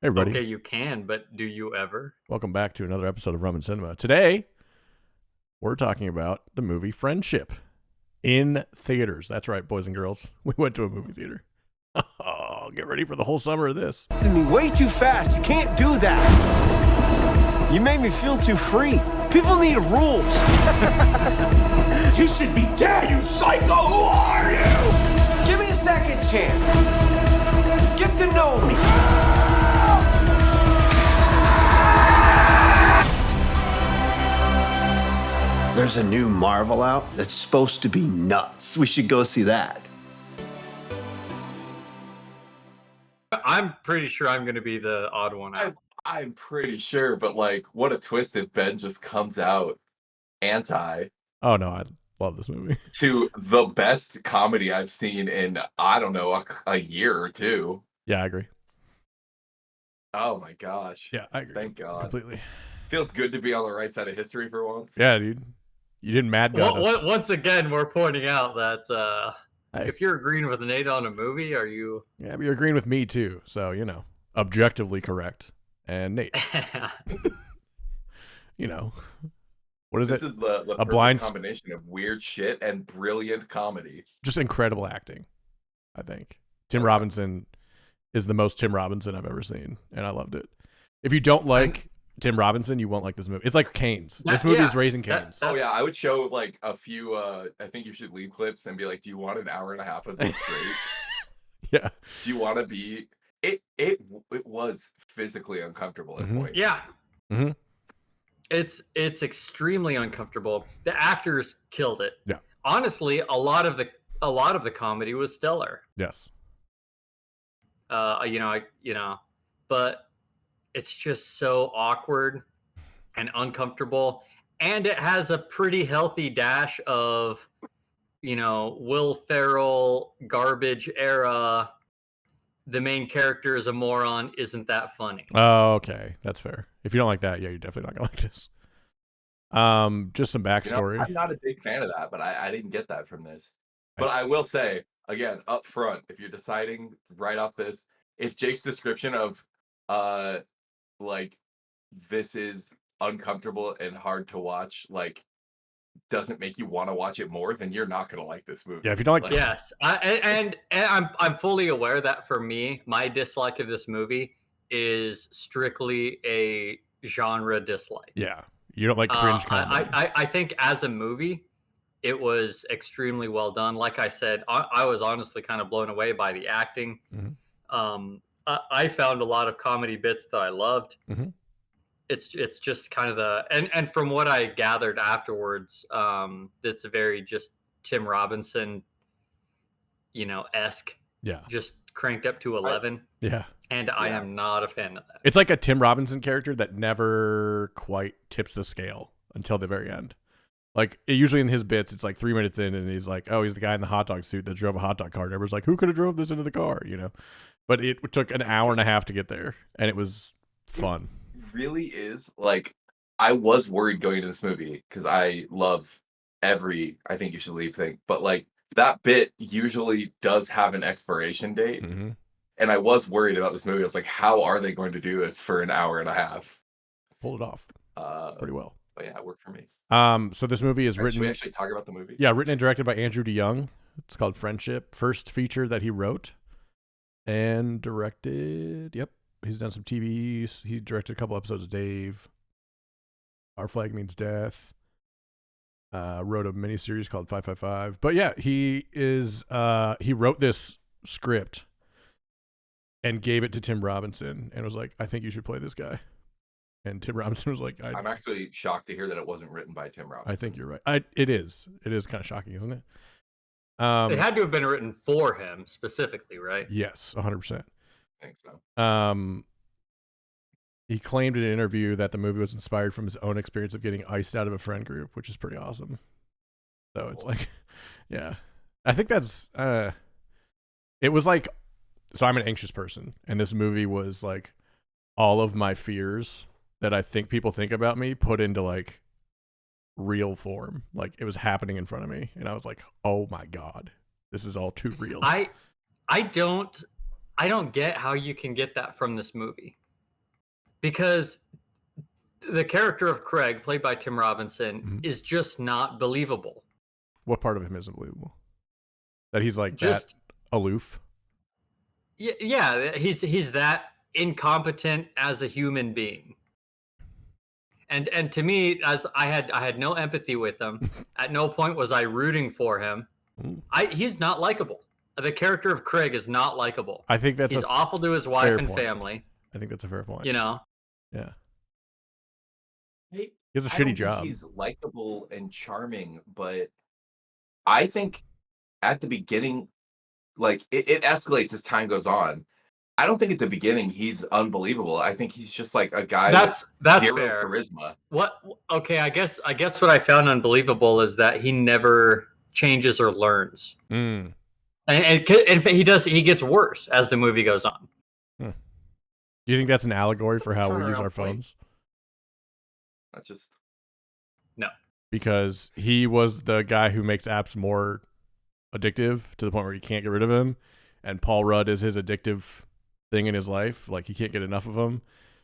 Hey everybody, Okay, you can, but do you ever? welcome back to another episode of Rum and Cinema. Today, we're talking about the movie Friendship in theaters. That's right, boys and girls. We went to a movie theater. Oh, get ready for the whole summer of this. To me way too fast. You can't do that. You made me feel too free. People need rules. You should be dead, you psycho! Who are you? Give me a second chance. Get to know me. There's a new Marvel out that's supposed to be nuts. We should go see that. I'm pretty sure I'm going to be the odd one out. I'm pretty sure, but like, what a twist if Ben just comes out anti Oh no, I love this movie. to the best comedy I've seen in, I don't know, a year or two. Yeah, I agree. Oh my gosh. Yeah, I agree. Thank God. Completely. Feels good to be on the right side of history for once. Yeah, dude. You didn't mad God us. Once again, we're pointing out that Hey. if you're agreeing with Nate on a movie, are you? Yeah, but you're agreeing with me too, so, objectively correct. And Nate, what is This it? is the perfect blind- combination of weird shit and brilliant comedy. Just incredible acting, I think. Tim Robinson is the most Tim Robinson I've ever seen, and I loved it. If you don't like Tim Robinson, you won't like this movie. It's like Canes. This movie is Raising Canes. Oh yeah, I would show like a few I think you should leave clips and be like, do you want an hour and a half of this straight? Yeah. Do you want to be it was physically uncomfortable at points. Yeah. Mhm. It's extremely uncomfortable. The actors killed it. Yeah. Honestly, a lot of the comedy was stellar. Yes. But it's just so awkward and uncomfortable, and it has a pretty healthy dash of Will Ferrell garbage era. The main character is a moron, isn't that funny? Oh, okay. That's fair. If you don't like that, yeah, you're definitely not gonna like this. Just some backstory. I'm not a big fan of that, but I didn't get that from this. But I will say, again, up front, if you're deciding right off this, if Jake's description of like this is uncomfortable and hard to watch, like doesn't make you want to watch it more, then you're not gonna like this movie. Yeah, if you don't like Yes, and I'm fully aware that for me, my dislike of this movie is strictly a genre dislike. Yeah. You don't like cringe comedy. I think as a movie, it was extremely well done. Like I said, I was honestly kind of blown away by the acting. Mhm. I found a lot of comedy bits that I loved. Mhm. It's just kind of and from what I gathered afterwards, it's a very just Tim Robinson, esque, Yeah. just cranked up to 11. Yeah. And I am not a fan of that. It's like a Tim Robinson character that never quite tips the scale until the very end. Like, usually in his bits, it's like 3 minutes in, and he's like, oh, he's the guy in the hot dog suit that drove a hot dog cart. Everyone's like, who could have drove this into the car, But it took an hour and a half to get there, and it was fun. Really is like I was worried going into this movie because I love every I think you should leave thing, but like that bit usually does have an expiration date. Mm-hmm. And I was worried about this movie. I was like, how are they going to do this for an hour and a half? Pulled it off pretty well. But yeah, it worked for me. So this movie is written. Should we actually talk about the movie? Yeah, written and directed by Andrew DeYoung. It's called Friendship. First feature that he wrote and directed. Yep. He's done some TV. He directed a couple episodes of Dave. Our Flag Means Death. Wrote a miniseries called 555. But yeah, he wrote this script and gave it to Tim Robinson and was like, I think you should play this guy. And Tim Robinson was like, I'm actually shocked to hear that it wasn't written by Tim Robinson. I think you're right. It is. It is kind of shocking, isn't it? It had to have been written for him specifically, right? Yes, 100%. I think so. He claimed in an interview that the movie was inspired from his own experience of getting iced out of a friend group, which is pretty awesome. So it's like, yeah, I think that's, it was like, so I'm an anxious person, and this movie was like all of my fears that I think people think about me put into like real form. Like it was happening in front of me, and I was like, oh my God, this is all too real. I don't get how you can get that from this movie. because the character of Craig, played by Tim Robinson, is just not believable. What part of him isn't believable? That he's like Just that aloof? yeah, he's that incompetent as a human being. And to me, as I had no empathy with him. At no point was I rooting for him. He's not likable. The character of Craig is not likable. I think that's he's awful to his wife and point. family. I think that's a fair point. You know? Yeah. He has a shitty job. He's likable and charming, but I think at the beginning, like it escalates as time goes on. I don't think at the beginning he's unbelievable. I think he's just like a guy that's zero fair. charisma. What? Okay, I guess what I found unbelievable is that he never changes or learns, and he does. He gets worse as the movie goes on. Do you think that's an allegory for how we use our phones? That's just no. Because he was the guy who makes apps more addictive to the point where you can't get rid of him, and Paul Rudd is his addictive thing in his life. Like he can't get enough of him.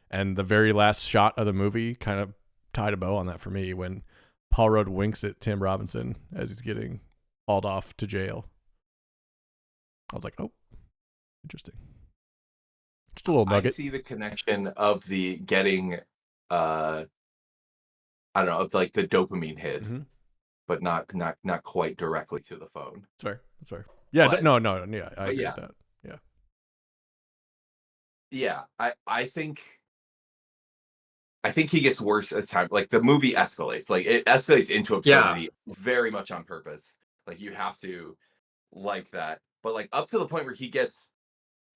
And the very last shot of the movie kind of tied a bow on that for me when Paul Rudd winks at Tim Robinson as he's getting hauled off to jail. I was like, oh, interesting. Just a little nugget. I see the connection of the getting I don't know, of like the dopamine hit, but not quite directly to the phone. That's fair. Yeah, but, no, yeah, I agree with that. Yeah, I think he gets worse as time. Like the movie escalates. Like it escalates into absurdity, very much on purpose. Like you have to like that. But like up to the point where he gets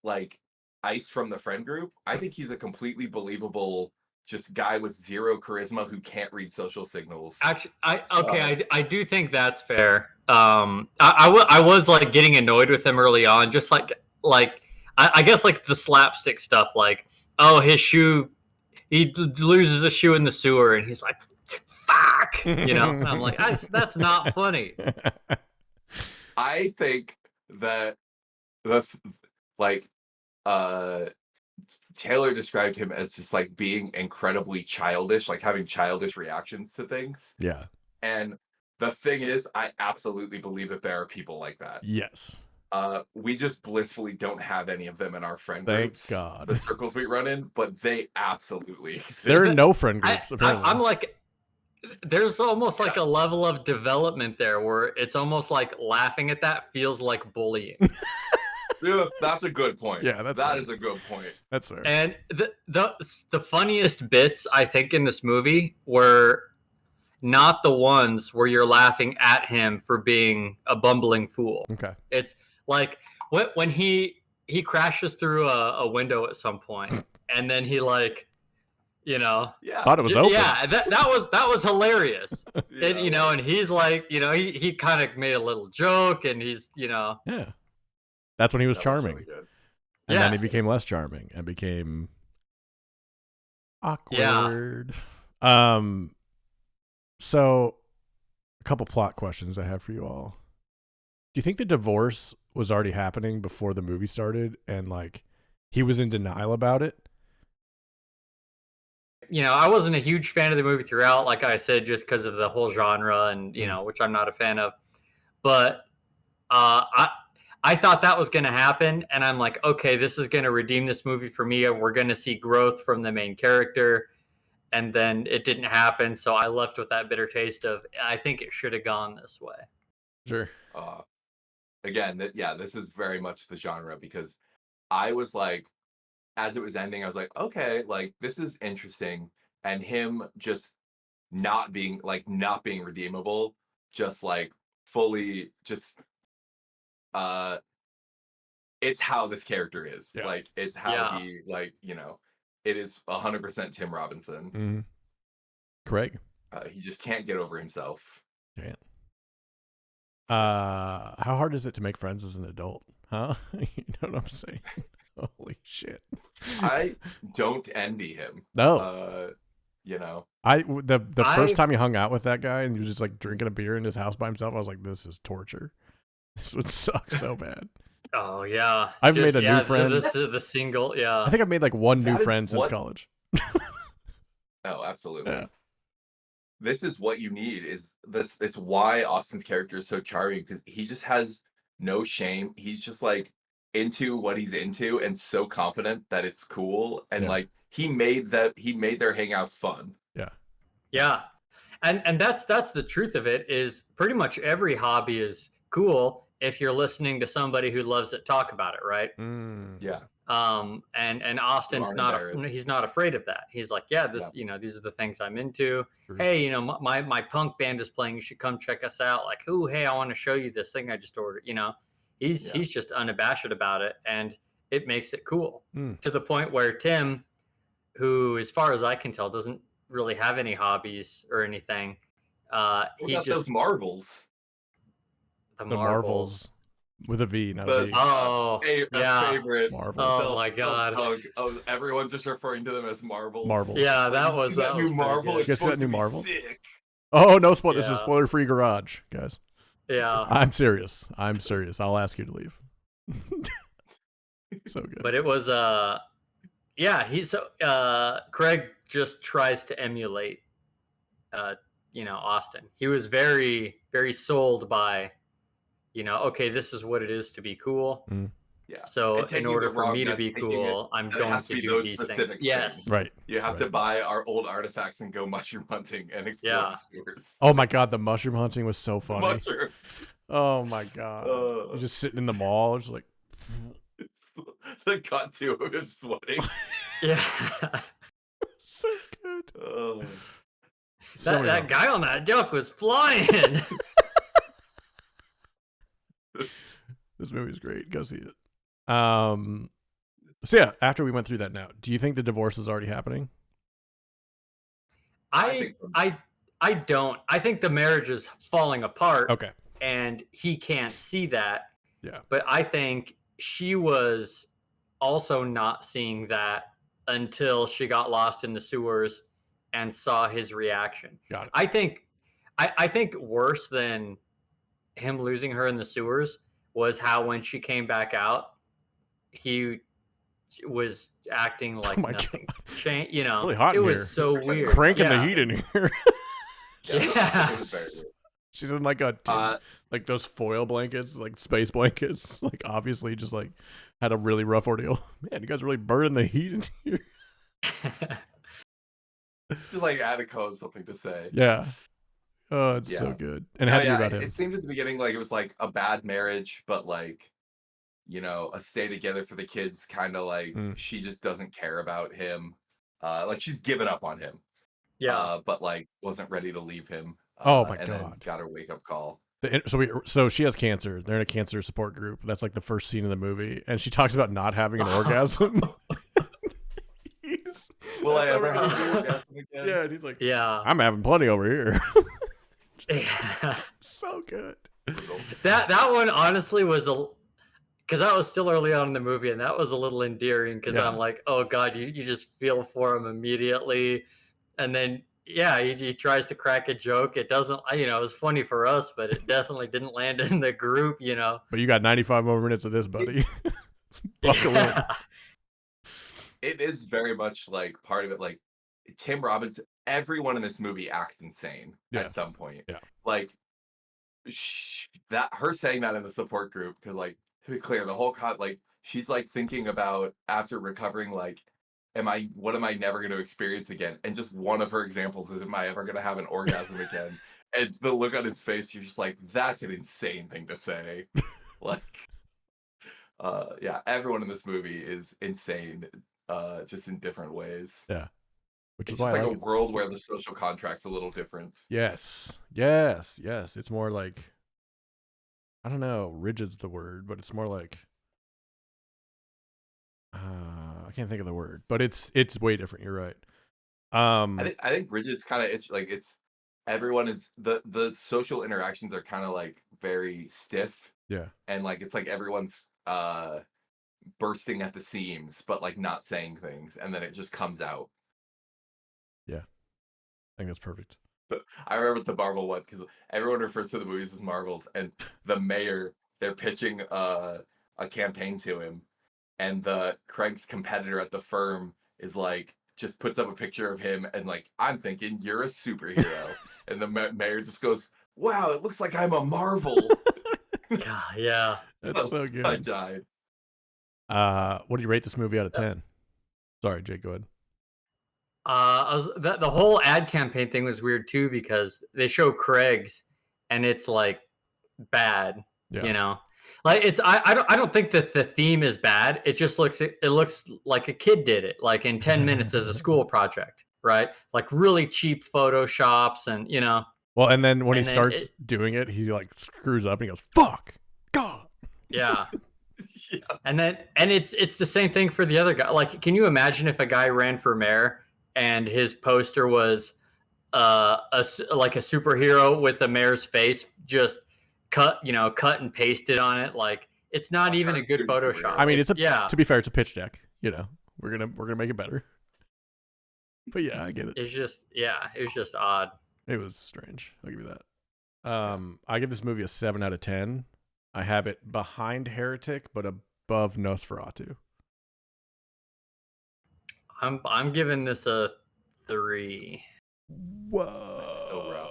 like ice from the friend group, I think he's a completely believable just guy with zero charisma who can't read social signals. Actually, I do think that's fair. I was like getting annoyed with him early on, just like I guess like the slapstick stuff, like, oh, his shoe, he loses a shoe in the sewer, and he's like, fuck, you know. And I'm like, that's not funny. I think that Taylor described him as just like being incredibly childish, like having childish reactions to things. Yeah. And the thing is, I absolutely believe that there are people like that. Yes. We just blissfully don't have any of them in our friend groups. Thank God. The circles we run in, but they absolutely exist. There are no friend groups, apparently. I'm like, there's almost like a level of development there where it's almost like laughing at that feels like bullying. Yeah, that's a good point. Yeah, that is a good point. That's fair. And the funniest bits I think in this movie were not the ones where you're laughing at him for being a bumbling fool. Okay. It's like when he crashes through a window at some point, and then he like, you know, thought it was open. Yeah, that was hilarious. And you know, and he's like, you know, he kind of made a little joke, and he's, you know, that's when he was charming. Was really good. And then he became less charming and became awkward. Yeah. So a couple plot questions I have for you all. Do you think the divorce was already happening before the movie started and like he was in denial about it? You know, I wasn't a huge fan of the movie throughout, like I said, just because of the whole genre and, you know, which I'm not a fan of. But I thought that was going to happen. And I'm like, okay, this is going to redeem this movie for me. We're going to see growth from the main character. And then it didn't happen. So I left with that bitter taste of, I think it should have gone this way. Sure. Again, this is very much the genre, because I was like, as it was ending, I was like, okay, like this is interesting. And him just not being redeemable, just like fully just it's how this character is. Yeah. Like it's how he, like, you know, it is 100% Tim Robinson. Mm-hmm. Craig. He just can't get over himself. Can't. How hard is it to make friends as an adult? Huh? You know what I'm saying? Holy shit. I don't envy him. No. You know. The first time he hung out with that guy and he was just like drinking a beer in his house by himself, I was like, this is torture. This would suck so bad. Oh yeah. I've made a new friend. This is the single, yeah. I think I've made like one new friend since college. Oh, absolutely. Yeah. This is what you need. It's why Austin's character is so charming because he just has no shame. He's just like into what he's into and so confident that it's cool. And Yeah. like he made their hangouts fun. Yeah. Yeah. And that's the truth of it is pretty much every hobby is cool if you're listening to somebody who loves it talk about it, right? Mm. Yeah. And Austin's aren't not embarrassed. he's not afraid of that. He's like, yeah, this, Yeah. these are the things I'm into. Sure. Hey, my punk band is playing. You should come check us out. Like, oh, hey, I want to show you this thing I just ordered. He's just unabashed about it, and it makes it cool to the point where Tim, who, as far as I can tell, doesn't really have any hobbies or anything. He What about just those Marvels? the The Marvels. With a V, not a The V. Oh, yeah. favorite. Marvels. Oh my God. Everyone's just referring to them as Marvels. Marvels. Yeah, Like, that you was see that new pretty Marvel. good. You It's guys see that supposed to new be Marvel? sick. Oh, no spoil. This is Yeah. spoiler-free garage, guys. Yeah. I'm serious. I'll ask you to leave. So good. But it was Craig just tries to emulate Austin. He was very, very sold by, okay, this is what it is to be cool. Yeah. So And in taking order it for wrong, me to that's be taking cool, I'm that it going has to to be do those these things. specific Yes. things. Right. You have to buy our old artifacts and go mushroom hunting and explore Yeah. the sewers. Oh my god, the mushroom hunting was so funny. Mushrooms. Oh my god. You're just sitting in the mall, just like The cut to of him sweating. Yeah. so good. Oh. So many that moments. guy on that duck was flying. This movie is great. Go see it. So yeah, after we went through that now, do you think the divorce is already happening? I don't. I think the marriage is falling apart. Okay. And he can't see that. Yeah. But I think she was also not seeing that until she got lost in the sewers and saw his reaction. Got it. I think worse than him losing her in the sewers was how when she came back out, he was acting like my nothing changed. Really hot it in was here. so weird. Cranking Yeah. the heat in here. Yeah. She's in like a like those foil blankets, like space blankets. Like obviously just like had a really rough ordeal. Man, you guys really burning the heat in here. Just like Attica has something to say. Yeah. Oh, it's so Yeah. good. And how do you about him? It seemed at the beginning like it was like a bad marriage, but like, a stay together for the kids, kind of like she just doesn't care about him. Like she's given up on him. Yeah. But like wasn't ready to leave him. Oh my and God. then got her wake up call. So she has cancer. They're in a cancer support group. That's like the first scene of the movie, and she talks about not having an orgasm. Will I ever have an orgasm again? Yeah, and he's like, Yeah. I'm having plenty over here. Yeah. So good. That one honestly was because that was still early on in the movie, and that was a little endearing because Yeah. I'm like, oh god, you just feel for him immediately, and then he tries to crack a joke. It doesn't, it was funny for us, but it definitely didn't land in the group, But you got 95 more minutes of this, buddy. Buckle in. It is very much like part of it. Like Tim Robbins, everyone in this movie acts insane at some point. Yeah. Like her saying that in the support group, because like to be clear, the whole like she's like thinking about after recovering, like, what am I never going to experience again? And just one of her examples is, am I ever going to have an orgasm again? And the look on his face, you're just like, that's an insane thing to say. Like, everyone in this movie is insane, just in different ways. Yeah. Which It's is just why like I a like it. world where the social contract's a little different. Yes. It's more like, I don't know, rigid's the word, but it's more like, I can't think of the word, but it's way different. You're right. I think rigid's kind of it's everyone is the social interactions are kind of like very stiff. Yeah. And like it's like everyone's bursting at the seams, but like not saying things, and then it just comes out. Yeah. I think that's perfect. But I remember the Marvel one because everyone refers to the movies as Marvels, and the mayor, they're pitching a campaign to him, and the Craig's competitor at the firm is like just puts up a picture of him, and like, I'm thinking you're a superhero, and the mayor just goes, "Wow, it looks like I'm a Marvel." God, yeah. That's so I good. died. What do you rate this movie out of 10? Sorry, Jake, go ahead. The whole ad campaign thing was weird too because they show Craig's and it's like bad, Yeah. you know. Like I don't think that the theme is bad. It just looks like a kid did it like in 10 minutes as a school project, right? Like really cheap photoshops and you know. Well, and then when And he then starts doing it, he like screws up and he goes, "Fuck, God." Yeah. Yeah. And it's the same thing for the other guy. Like, can you imagine if a guy ran for mayor and his poster was like a superhero with the mayor's face just cut and pasted on it? Like, it's not even a good cartoon Photoshop. superhero. I mean, yeah. to be fair, it's a pitch deck. You know, we're gonna make it better. But yeah, I get it. It's just it was just odd. It was strange. I'll give you that. I give this movie a 7 out of 10. I have it behind Heretic, but above Nosferatu. I'm giving this a 3. Whoa. That's so rough.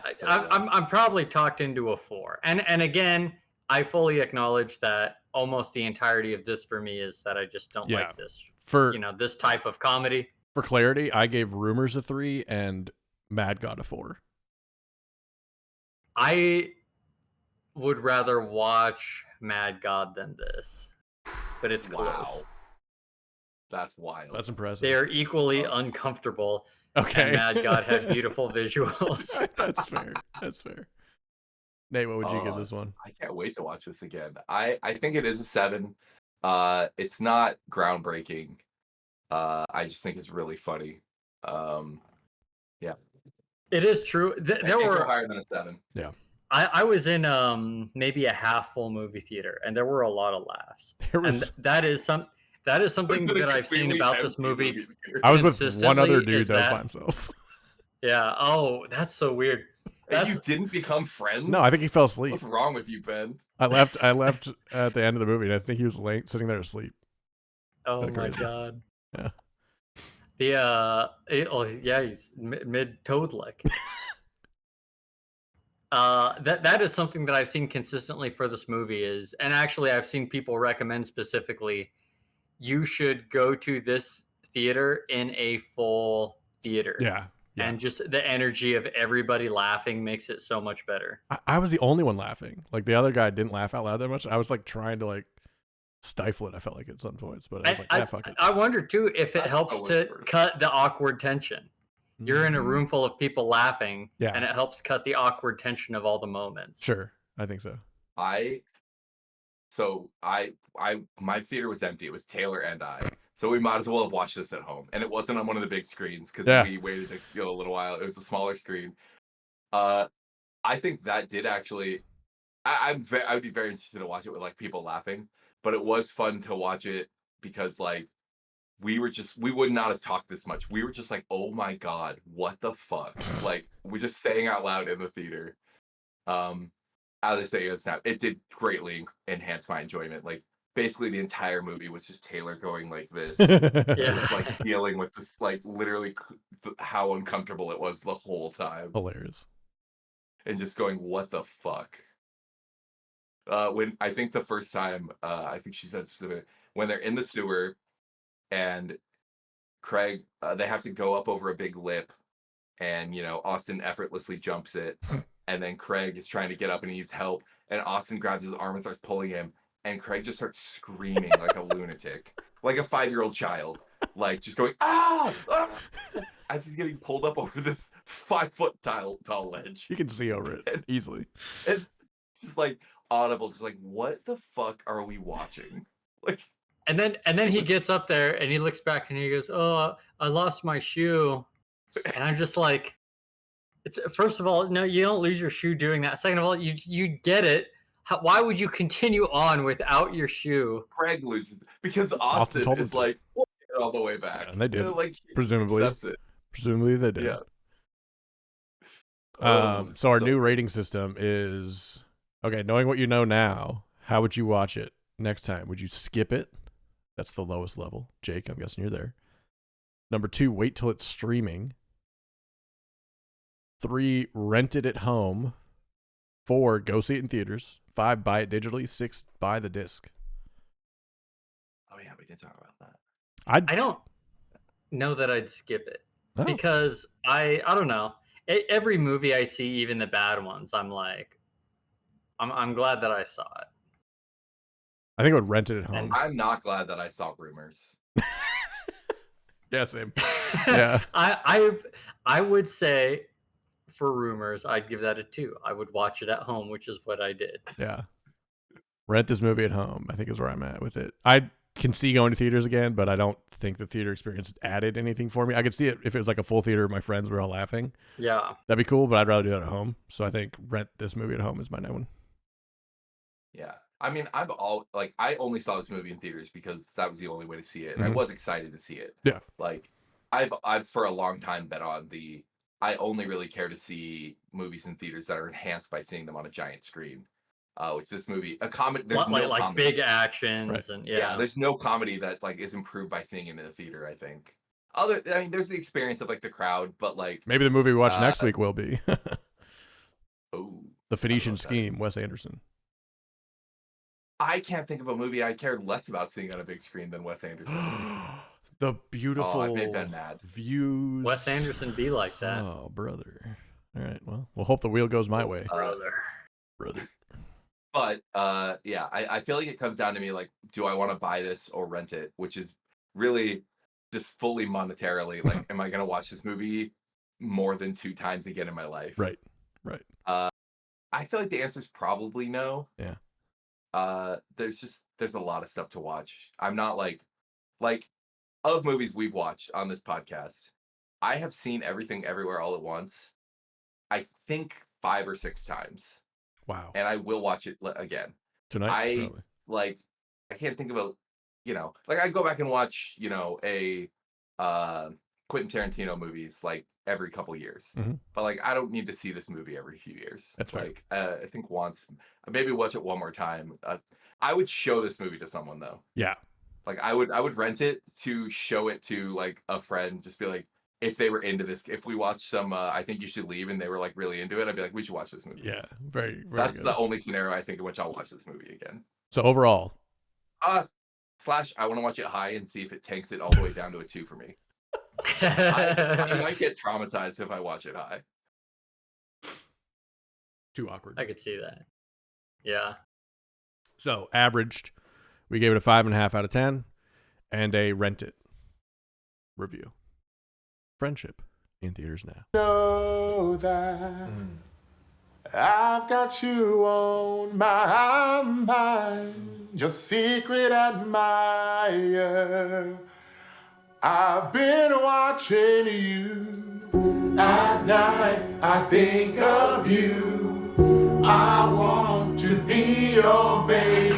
That's so rough. I'm probably talked into a 4. And again, I fully acknowledge that almost the entirety of this for me is that I just don't like this this type of comedy. For clarity, I gave Rumors a 3 and Mad God a 4. I would rather watch Mad God than this, but it's close. Wow. That's wild. That's impressive. They are equally uncomfortable. Okay. And Mad God had beautiful visuals. That's fair. That's fair. Nate, what would you give this one? I can't wait to watch this again. I think it is a 7. It's not groundbreaking. I just think it's really funny. Yeah. It is true. There were higher than a 7. Yeah. I was in maybe a half full movie theater, and there were a lot of laughs. And that is something that I've seen about this movie. I was with one other dude that was by himself. Yeah. Oh, that's so weird. You didn't become friends? No, I think he fell asleep. What's wrong with you, Ben? I left at the end of the movie, and I think he was sitting there asleep. Oh my god. Yeah. He's mid toad lick. That is something that I've seen consistently for this movie and actually I've seen people recommend specifically, you should go to this theater in a full theater. Yeah. And just the energy of everybody laughing makes it so much better. I was the only one laughing. Like the other guy didn't laugh out loud that much. I was like trying to like stifle it. I felt like at some points, but I was like, fuck it. I wonder too if it helps to cut the awkward tension. You're in a room full of people laughing, and it helps cut the awkward tension of all the moments. Sure, I think so. My theater was empty. It was Taylor and I, so we might as well have watched this at home. And it wasn't on one of the big screens because we waited a little while. It was a smaller screen. I think that did actually. I would be very interested to watch it with like people laughing, but it was fun to watch it because like. We would not have talked this much. We were just like, oh my God, what the fuck? Like, we're just saying out loud in the theater. As I say, it did greatly enhance my enjoyment. Like, basically the entire movie was just Taylor going like this. Just like dealing with this, like literally how uncomfortable it was the whole time. Hilarious. And just going, what the fuck? When I think the first time, I think she said specifically, when they're in the sewer, and Craig, they have to go up over a big lip, and Austin effortlessly jumps it, and then Craig is trying to get up and he needs help, and Austin grabs his arm and starts pulling him, and Craig just starts screaming like a lunatic, like a 5-year-old child, like just going ah! As he's getting pulled up over this 5-foot tall ledge. You can see over it easily. And it's just like audible, just like what the fuck are we watching? Like. And then he gets up there and he looks back and he goes, "Oh, I lost my shoe." And I'm just like, first of all, no, you don't lose your shoe doing that. Second of all, you get it. Why would you continue on without your shoe? Craig loses because Austin is like, we'll get it all the way back. Yeah, and they did. Like, presumably. Accepts it. Presumably they did. Yeah. So our new rating system is, okay, knowing what you know now, how would you watch it next time? Would you skip it? That's the lowest level. Jake, I'm guessing you're there. Number 2, wait till it's streaming. 3, rent it at home. 4, go see it in theaters. 5, buy it digitally. 6, buy the disc. Oh yeah, we did talk about that. I don't know that I'd skip it because I don't know. Every movie I see, even the bad ones, I'm like, I'm glad that I saw it. I think I would rent it at home. And I'm not glad that I saw Rumors. Yeah, same. Yeah. I would say for Rumors, I'd give that a 2. I would watch it at home, which is what I did. Yeah. Rent this movie at home, I think is where I'm at with it. I can see going to theaters again, but I don't think the theater experience added anything for me. I could see it if it was like a full theater, my friends were all laughing. Yeah. That'd be cool, but I'd rather do that at home. So I think rent this movie at home is my next one. Yeah. I mean, I only saw this movie in theaters because that was the only way to see it. And I was excited to see it. Yeah. Like I've for a long time been on I only really care to see movies in theaters that are enhanced by seeing them on a giant screen. Which this movie, a comedy, there's no like comedy. big actions Right. and Yeah, there's no comedy that like is improved by seeing it in the theater, I think. I mean, there's the experience of like the crowd, but like Maybe the movie we watch next week will be oh, The Phoenician Scheme, Wes Anderson. I can't think of a movie I cared less about seeing on a big screen than Wes Anderson. The beautiful I made Ben mad. views. Wes Anderson be like that. Oh, brother. All right. Well, we'll hope the wheel goes my way. Brother. But yeah, I feel like it comes down to me like, do I want to buy this or rent it? Which is really just fully monetarily. Like, am I going to watch this movie more than 2 times again in my life? Right. I feel like the answer is probably no. Yeah. There's a lot of stuff to watch. I'm not like of movies we've watched on this podcast, I have seen Everything Everywhere All at Once, I think 5 or 6 times. Wow. And I will watch it again. Tonight? I can't think of I go back and watch, a Quentin Tarantino movies like every couple years. Mm-hmm. But like I don't need to see this movie every few years. That's fair. Like I think once, maybe watch it one more time. I would show this movie to someone though. Yeah. Like I would rent it to show it to like a friend, just be like, if they were into this, if we watched some I Think You Should Leave and they were like really into it, I'd be like, we should watch this movie. Yeah. Very, very That's good. the only scenario I think in which I'll watch this movie again. So overall. / I want to watch it high and see if it tanks it all the way down to a 2 for me. I might get traumatized if I watch it high. Too awkward. I could see that. Yeah. So averaged, we gave it a 5.5 out of 10 and a rent it review. Friendship in theaters now. Know that I've got you on my mind, your secret admirer. I've been watching you at night. I think of you. I want to be your baby.